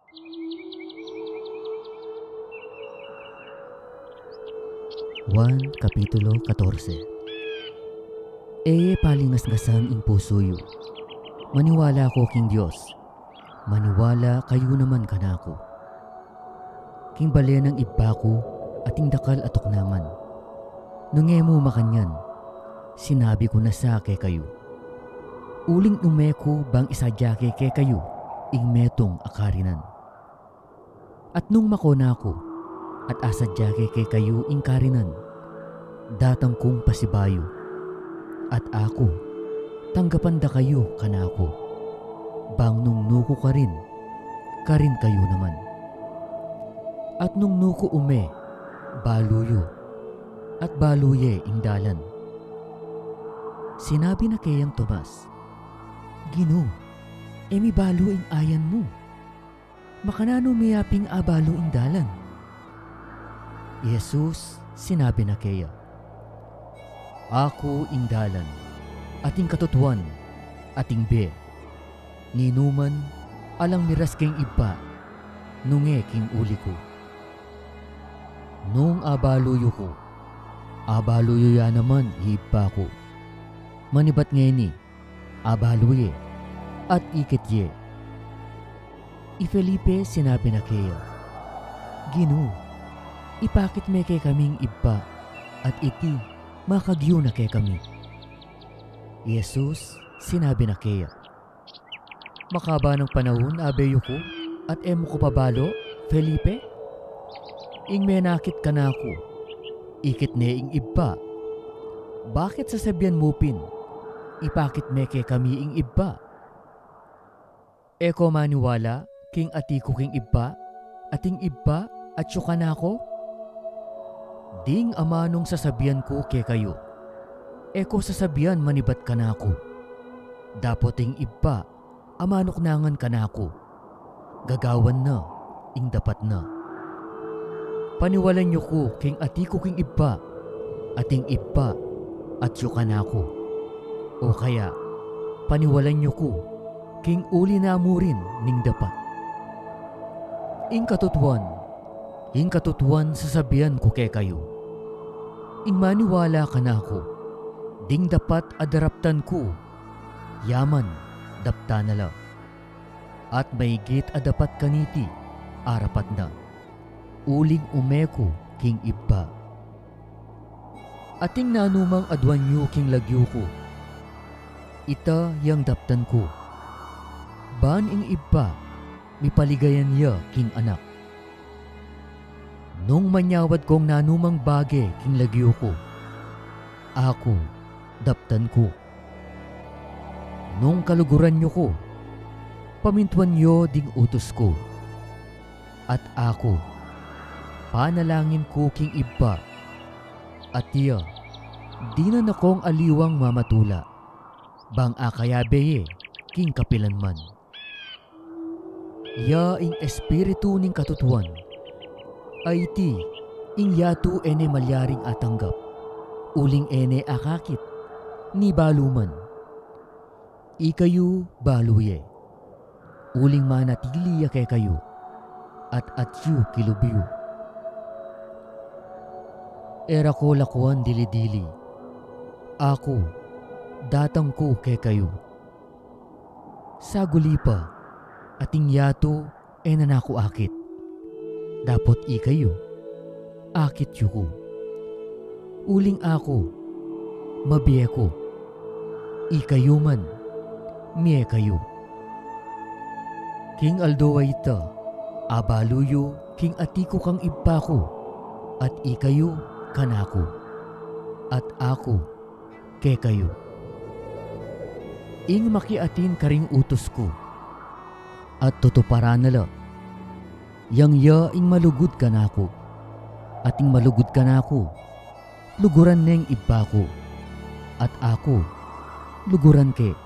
Juan Kapitulo 14. Palingasngasan ing pusoyo. Maniwala ko king Dios. Maniwala kayo naman kanako. King balen ng ibba ko ating dakal atok naman. Nungemo makanyan. Sinabi ko na sa ke kayo. Uling umeko bang isadyake ke kayo ing metong akarinan. At nung makona ko at asadyake ke kayo ing karinan, datang kong pasibayo. At ako, tanggapan da kayo kanako. Bang nung nuko ka rin kayo naman. At nung nuko ume, baluyo, at baluye ing dalan. Sinabi na kayang Tomas, Gino, emi balo ing ayan mo. Makanano mayaping abalo ing dalan. Jesus sinabi na kaya, Ako ing dalan, ating katutuan, ating be. Ninuman, alang miras keng iba, nunge king uli ko. Nung abaluyo ko, abaluyo ya naman iba ko. Manibat ngeni, abaluye, at ikitye. Felipe sinabi na kaya, Gino, ipakit me kay kaming iba, at iti makagyo na kay kami. Jesus sinabi na kaya, Makaba ng panahon abeyo ko, at emo ko pabalo, Felipe? Ing menakit ka na ako, ikit ne ing iba. Bakit sasabihan mo pin, ipakit me kay kami ing iba? Eko maniwala, king atiko king iba, ating iba at syuka na ako? Ding amanong sasabihan ko kay kayo, eko sasabihan manibat ka na ako. Dapoting iba, amanok nangan ka na ako. Gagawan na, ing dapat na. Paniwalan niyo ko king atiko king iba, ating iba at syuka na ako. O kaya, paniwalan niyo ko king uli na amurin ning dapat. Ing katutuan sasabihan ko kay kayo. Ing maniwala ka na ako, ding dapat adaraptan ko, yaman dapta na la. At maigit adapat kaniti, arapat na. Uling umeko king iba. Ating nanumang adwan nyo king lagyo ko, ita yang daptan ko. Ban ing iba, mipaligayan ya king anak. Nung manyawad kong nanumang bage king lagyo ko, ako daptan ko. Nung kaluguran nyo ko, pamintuan nyo ding utos ko. At ako, panalangin ko king iba, at iya, di na nakong aliwang mamatula, bang akayabeye king kapilanman. Ya ing espiritu ning katutuan, ay ti ing yatu ene malyaring atanggap, uling ene akakit, ni baluman. Ikayo baluye, uling manatili ya kay kayo, at atyu kilubiyo. Era ko lakuan dili-dili, ako datang ko kay kayo. Saguli pa, ating yato e nanako akit. Dapot ikayo, akit yu ko. Uling ako, mabiye ko. Ikayo man, miye kayo. King aldo ita, abaluyo king atiko kang iba ko, at ikayo kanako, at ako kay kayo. Ing makiatin karing utos ko, at tutuparan nala. Yang ya ing malugod ka na ako, at ing malugod ka na ako, luguran neng iba ko, at ako, luguran ke,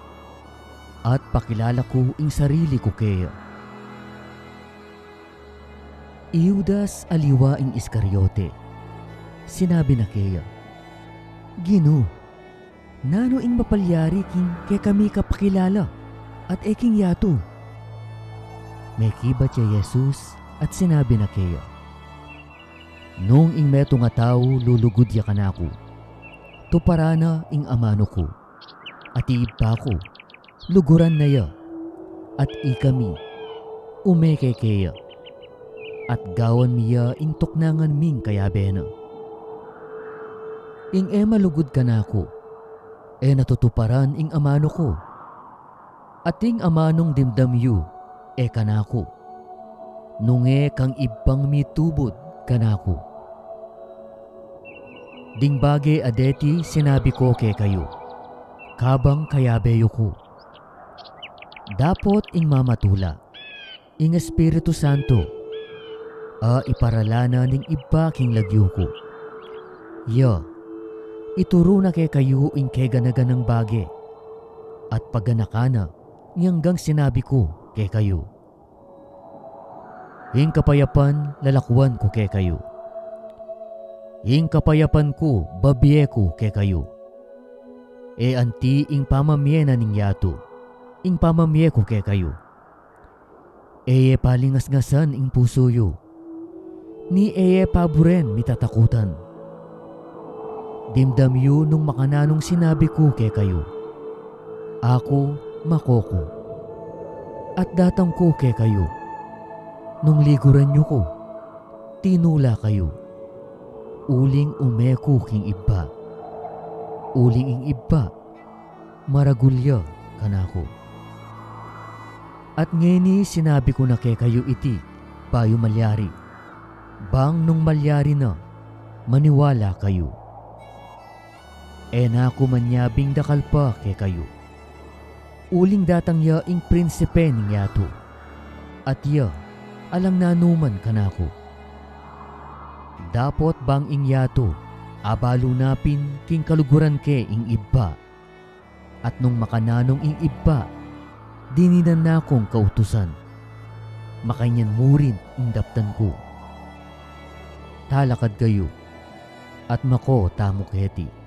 at pakilala ko ing sarili ko kaya. Iudas aliwa ing Iscariote, sinabi na kaya, Gino, nano ing mapalyari king kay kami kapakilala, at eking yato. may kibat siya Jesus at sinabi na kaya. Nung ing meto nga tao lulugod ya kanako, tuparana ing amano ko, at iiba ko, luguran na ya, at ikami, umekekeya, at gawan miya ing tuknangan ming kayabena. Ing malugod kanako, natutuparan ing amano ko, at ing amanong dimdam yu, kanako, nunge kang ibang mitubod kanako. Dingbage adeti sinabi ko kay kayo, kabang kayabeyo ko. Dapot ing mamatula, ing Espiritu Santo, iparalana ning iba king lagyo ko. Ya, ituro na kay kayo ing kay ganaganang bage, at pagganakana, hanggang sinabi ko kay kayo. Ing kapayapan lalakwan ko kay kayo. Ing kapayapan ko babiye ko kay kayo. Anti ing pamamiyena ning yato, ing pamamiye ko kay kayo. Palingas-ngasan ing puso yo, ni paburen mitatakutan. Dimdam yu nung makananong sinabi ko kay kayo. Ako makoko, at datang ko kay kayo. Nung liguran nyo ko, tinula kayo. Uling umeko king iba. Uling ing iba, maragulya kanako. At ngeni sinabi ko na kay kayo iti, payo malyari. Bang nung malyari na, maniwala kayo. Nako manyabing dakal pa kay kayo. Uling datang ya ing prinsipe ning yato. At ya, alang nanuman kanako. Dapot bang ing yato, abalunapin king kaluguran ke ing iba. At nung makananong ing iba, dininan na kong kautusan. Makanyan murin ing daptan ko. Talakad kayo, at mako tamo keti.